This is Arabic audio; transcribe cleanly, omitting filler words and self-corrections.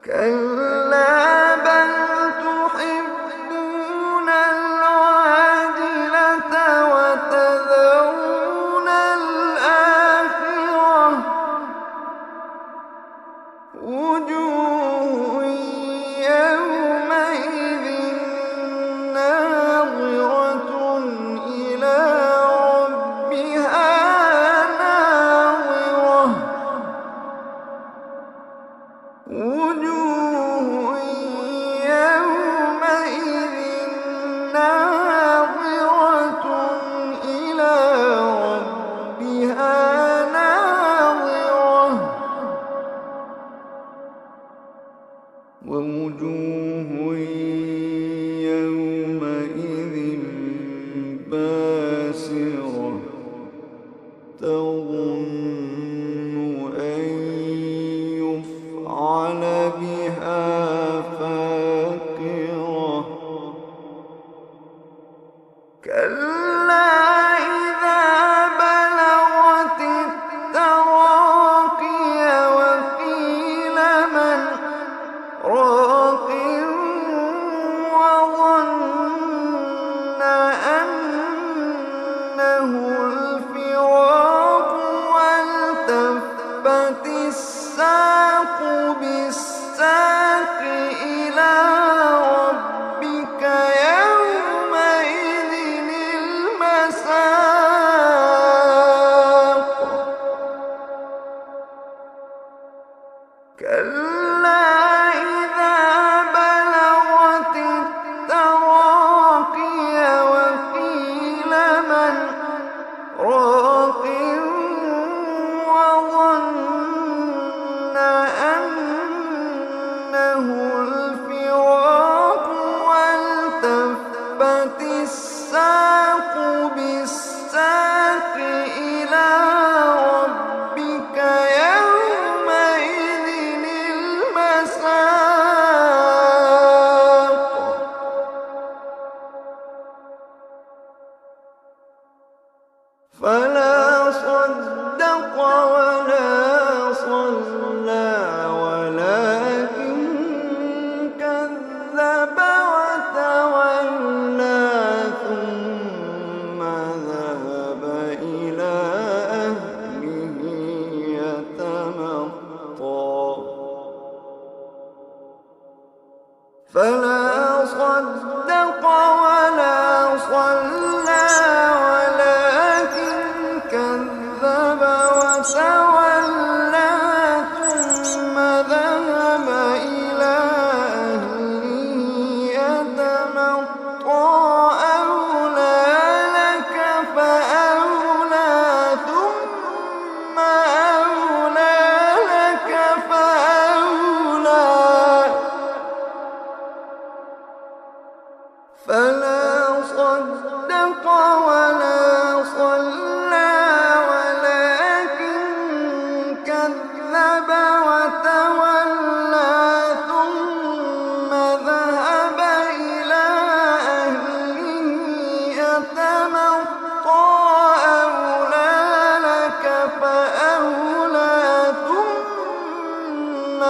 كلا بل تحبون العاجلة وتذرون الآخرة وجوه يومئذ ناظرة إلى ربها ناظرة وجوه يومئذ ناظرة إلى ربها ناظرة ووجوه يومئذ باسرة تظن أن يفعل بها فاقرة كلا إذا بلغت التراقي وقيل من راق وظن أنه الفراق والتفت الساق بالساق إلى ربك يومئذ المساق كلا إذا بلغت التراقي وقيل من راق وظن أنه الفراق والتفت الساق بالساق إلى ربك يومئذ المساق فلا صدق ولا صلى ولكن كذب وتولى ثم ذهب إلى أهله يتمطى فلا صدق ولا صلى ولكن كذب وتولى ثم ذهب إلى أهله يتمطى أولى لك فأولى ثم أولى لك فأولى فلا صدق ولا صلى ولكن كذب وتولى ثم ذهب إلى أهله يتمطى أولى لك فأولى ثم